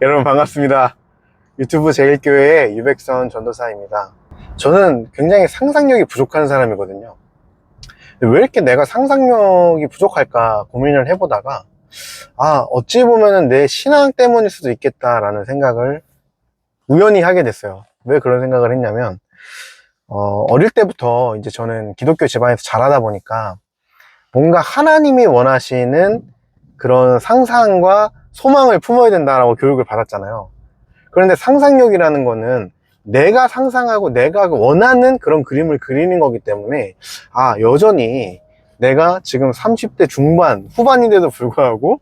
여러분 반갑습니다. 유튜브 제일교회의 유백선 전도사입니다. 저는 굉장히 상상력이 부족한 사람이거든요. 왜 이렇게 내가 상상력이 부족할까 고민을 해보다가 어찌 보면 내 신앙 때문일 수도 있겠다라는 생각을 우연히 하게 됐어요. 왜 그런 생각을 했냐면 어릴 때부터 이제 저는 기독교 집안에서 자라다 보니까 뭔가 하나님이 원하시는 그런 상상과 소망을 품어야 된다라고 교육을 받았잖아요. 그런데 상상력이라는 거는 내가 상상하고 내가 원하는 그런 그림을 그리는 거기 때문에 여전히 내가 지금 30대 중반 후반인데도 불구하고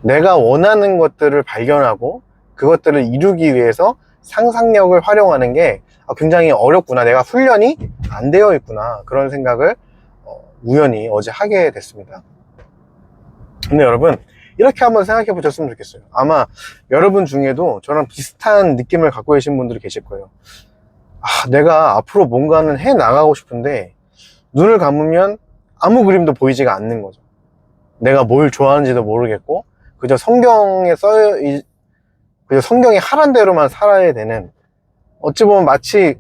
내가 원하는 것들을 발견하고 그것들을 이루기 위해서 상상력을 활용하는 게 굉장히 어렵구나, 내가 훈련이 안 되어 있구나, 그런 생각을 우연히 어제 하게 됐습니다. 근데 여러분, 이렇게 한번 생각해 보셨으면 좋겠어요. 아마 여러분 중에도 저랑 비슷한 느낌을 갖고 계신 분들이 계실 거예요. 내가 앞으로 뭔가는 해 나가고 싶은데 눈을 감으면 아무 그림도 보이지가 않는 거죠. 내가 뭘 좋아하는지도 모르겠고 그저 그저 성경이 하란 대로만 살아야 되는, 어찌 보면 마치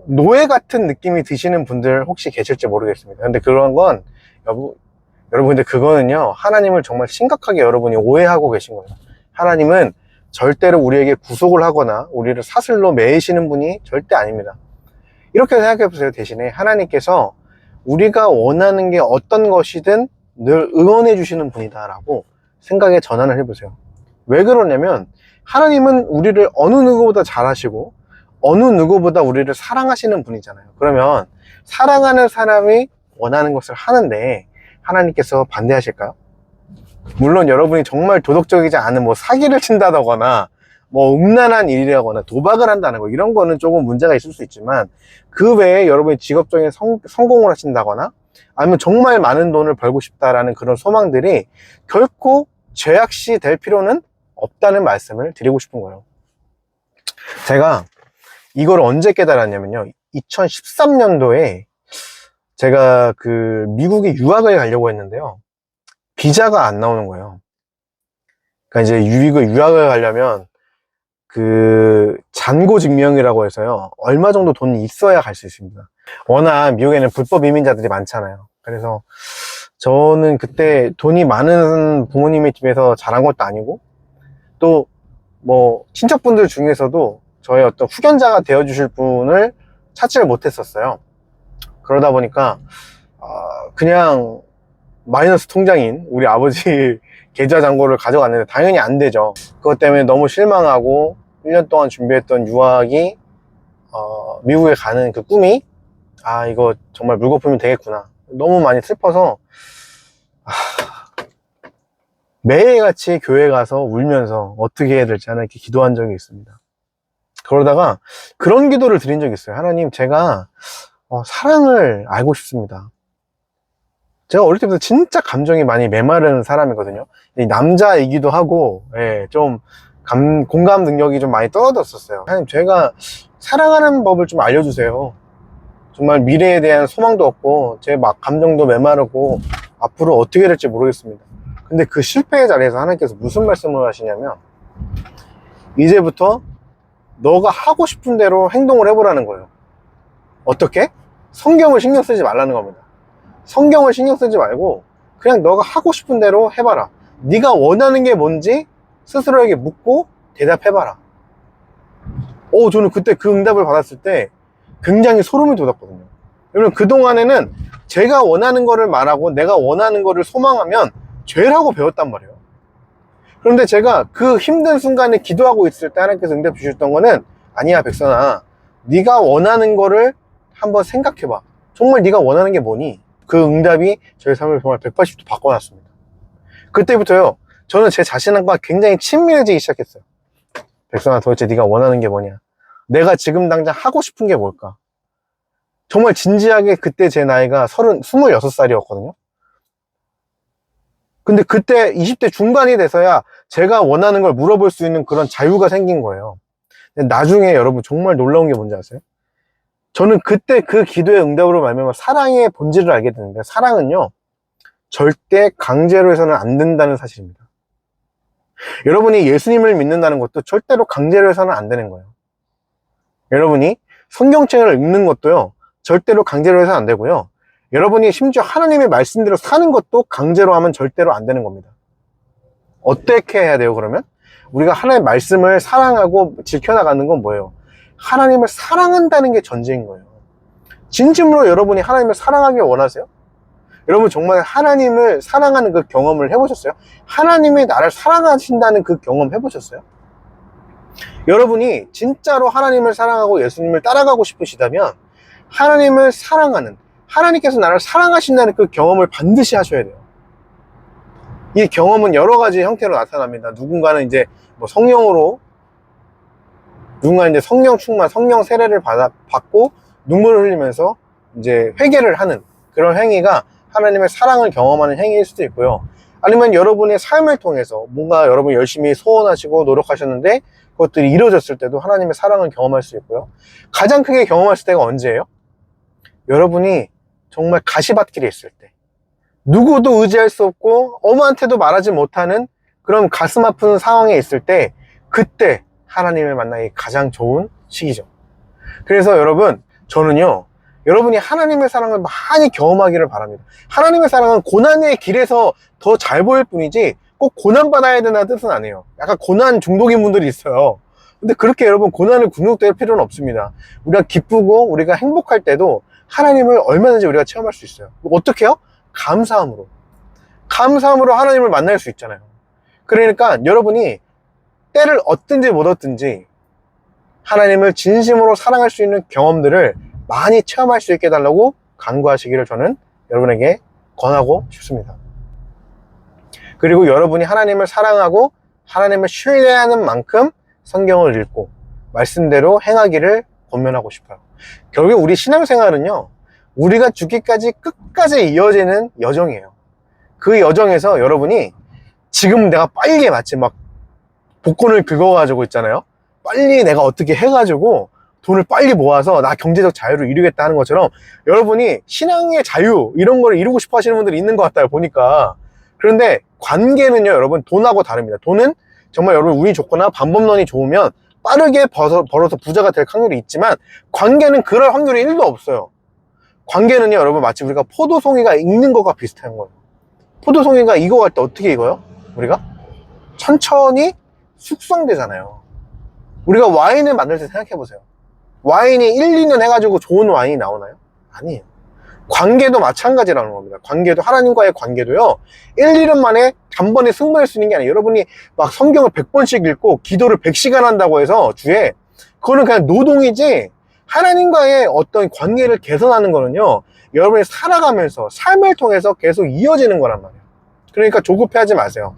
노예 같은 느낌이 드시는 분들 혹시 계실지 모르겠습니다. 근데 그런 건 여러분 근데 그거는요, 하나님을 정말 심각하게 여러분이 오해하고 계신 거예요. 하나님은 절대로 우리에게 구속을 하거나 우리를 사슬로 매이시는 분이 절대 아닙니다. 이렇게 생각해 보세요. 대신에 하나님께서 우리가 원하는 게 어떤 것이든 늘 응원해 주시는 분이다 라고 생각에 전환을 해보세요. 왜 그러냐면 하나님은 우리를 어느 누구보다 잘 아시고 어느 누구보다 우리를 사랑하시는 분이잖아요. 그러면 사랑하는 사람이 원하는 것을 하는데 하나님께서 반대하실까요? 물론 여러분이 정말 도덕적이지 않은 사기를 친다거나 음란한 일이라거나 도박을 한다는 거, 이런 거는 조금 문제가 있을 수 있지만 그 외에 여러분이 직업적인 성공을 하신다거나 아니면 정말 많은 돈을 벌고 싶다라는 그런 소망들이 결코 죄악시 될 필요는 없다는 말씀을 드리고 싶은 거예요. 제가 이걸 언제 깨달았냐면요, 2013년도에 제가 미국에 유학을 가려고 했는데요, 비자가 안 나오는 거예요. 그러니까 이제 유학을 가려면 잔고 증명이라고 해서요, 얼마 정도 돈이 있어야 갈 수 있습니다. 워낙 미국에는 불법 이민자들이 많잖아요. 그래서 저는 그때 돈이 많은 부모님의 집에서 자란 것도 아니고 또 친척분들 중에서도 저의 어떤 후견자가 되어 주실 분을 찾지를 못했었어요. 그러다 보니까 그냥 마이너스 통장인 우리 아버지 계좌 잔고를 가져갔는데 당연히 안 되죠. 그것 때문에 너무 실망하고 1년 동안 준비했던 유학이 미국에 가는 그 꿈이 이거 정말 물거품이 되겠구나, 너무 많이 슬퍼서 매일같이 교회 가서 울면서 어떻게 해야 될지 하나님께 기도한 적이 있습니다. 그러다가 그런 기도를 드린 적이 있어요. 하나님, 제가 사랑을 알고 싶습니다. 제가 어릴 때부터 진짜 감정이 많이 메마른 사람이거든요. 남자이기도 하고 좀 공감 능력이 좀 많이 떨어졌었어요. 하나님, 제가 사랑하는 법을 좀 알려주세요. 정말 미래에 대한 소망도 없고 제 감정도 메마르고 앞으로 어떻게 될지 모르겠습니다. 근데 그 실패의 자리에서 하나님께서 무슨 말씀을 하시냐면, 이제부터 너가 하고 싶은 대로 행동을 해보라는 거예요. 어떻게? 성경을 신경 쓰지 말라는 겁니다. 성경을 신경 쓰지 말고 그냥 너가 하고 싶은 대로 해봐라. 네가 원하는 게 뭔지 스스로에게 묻고 대답해봐라. 저는 그때 그 응답을 받았을 때 굉장히 소름이 돋았거든요. 왜냐면 그동안에는 제가 원하는 거를 말하고 내가 원하는 거를 소망하면 죄라고 배웠단 말이에요. 그런데 제가 그 힘든 순간에 기도하고 있을 때 하나님께서 응답 주셨던 거는, 아니야 백선아, 네가 원하는 거를 한번 생각해봐. 정말 네가 원하는 게 뭐니? 그 응답이 저의 삶을 정말 180도 바꿔놨습니다. 그때부터요, 저는 제 자신과 굉장히 친밀해지기 시작했어요. 백선아, 도대체 네가 원하는 게 뭐냐? 내가 지금 당장 하고 싶은 게 뭘까? 정말 진지하게, 그때 제 나이가 26살이었거든요. 근데 그때 20대 중반이 돼서야 제가 원하는 걸 물어볼 수 있는 그런 자유가 생긴 거예요. 근데 나중에 여러분 정말 놀라운 게 뭔지 아세요? 저는 그때 그 기도의 응답으로 말미암아 사랑의 본질을 알게 됐는데, 사랑은요, 절대 강제로 해서는 안 된다는 사실입니다. 여러분이 예수님을 믿는다는 것도 절대로 강제로 해서는 안 되는 거예요. 여러분이 성경책을 읽는 것도요, 절대로 강제로 해서는 안 되고요. 여러분이 심지어 하나님의 말씀대로 사는 것도 강제로 하면 절대로 안 되는 겁니다. 어떻게 해야 돼요, 그러면? 우리가 하나님의 말씀을 사랑하고 지켜나가는 건 뭐예요? 하나님을 사랑한다는 게 전제인 거예요. 진심으로 여러분이 하나님을 사랑하길 원하세요? 여러분 정말 하나님을 사랑하는 그 경험을 해보셨어요? 하나님이 나를 사랑하신다는 그 경험 해보셨어요? 여러분이 진짜로 하나님을 사랑하고 예수님을 따라가고 싶으시다면 하나님을 사랑하는, 하나님께서 나를 사랑하신다는 그 경험을 반드시 하셔야 돼요. 이 경험은 여러 가지 형태로 나타납니다. 누군가는 이제 뭐 성령으로, 누군가는 이제 성령 충만, 성령 세례를 받고 눈물을 흘리면서 이제 회개를 하는 그런 행위가 하나님의 사랑을 경험하는 행위일 수도 있고요. 아니면 여러분의 삶을 통해서 뭔가 여러분이 열심히 소원하시고 노력하셨는데 그것들이 이루어졌을 때도 하나님의 사랑을 경험할 수 있고요. 가장 크게 경험할 때가 언제예요? 여러분이 정말 가시밭길에 있을 때, 누구도 의지할 수 없고 어머한테도 말하지 못하는 그런 가슴 아픈 상황에 있을 때, 그때 하나님을 만나기 가장 좋은 시기죠. 그래서 여러분, 저는요, 여러분이 하나님의 사랑을 많이 경험하기를 바랍니다. 하나님의 사랑은 고난의 길에서 더 잘 보일 뿐이지 꼭 고난받아야 된다는 뜻은 아니에요. 약간 고난 중독인 분들이 있어요. 근데 그렇게 여러분 고난을 중독될 필요는 없습니다. 우리가 기쁘고 우리가 행복할 때도 하나님을 얼마든지 우리가 체험할 수 있어요. 어떻게 해요? 감사함으로. 감사함으로 하나님을 만날 수 있잖아요. 그러니까 여러분이 때를 얻든지 못 얻든지 하나님을 진심으로 사랑할 수 있는 경험들을 많이 체험할 수 있게 해달라고 간구하시기를 저는 여러분에게 권하고 싶습니다. 그리고 여러분이 하나님을 사랑하고 하나님을 신뢰하는 만큼 성경을 읽고 말씀대로 행하기를 권면하고 싶어요. 결국 우리 신앙생활은요, 우리가 죽기까지 끝까지 이어지는 여정이에요. 그 여정에서 여러분이 지금 내가 빨리 마치 막 복권을 긁어가지고 있잖아요. 빨리 내가 어떻게 해가지고 돈을 빨리 모아서 나 경제적 자유를 이루겠다 하는 것처럼 여러분이 신앙의 자유 이런 걸 이루고 싶어 하시는 분들이 있는 것 같아요, 보니까. 그런데 관계는요, 여러분 돈하고 다릅니다. 돈은 정말 여러분 운이 좋거나 방법론이 좋으면 빠르게 벌어서 부자가 될 확률이 있지만 관계는 그럴 확률이 1도 없어요. 관계는요, 여러분 마치 우리가 포도송이가 익는 것과 비슷한 거예요. 포도송이가 익어갈 때 어떻게 익어요? 우리가 천천히 숙성되잖아요. 우리가 와인을 만들 때 생각해보세요. 와인이 1, 2년 해가지고 좋은 와인이 나오나요? 아니에요. 관계도 마찬가지라는 겁니다. 관계도, 하나님과의 관계도요, 1, 2년 만에 단번에 승부할 수 있는 게 아니에요. 여러분이 막 성경을 100번씩 읽고 기도를 100시간 한다고 해서 주에, 그거는 그냥 노동이지, 하나님과의 어떤 관계를 개선하는 거는요, 여러분이 살아가면서 삶을 통해서 계속 이어지는 거란 말이에요. 그러니까 조급해하지 마세요.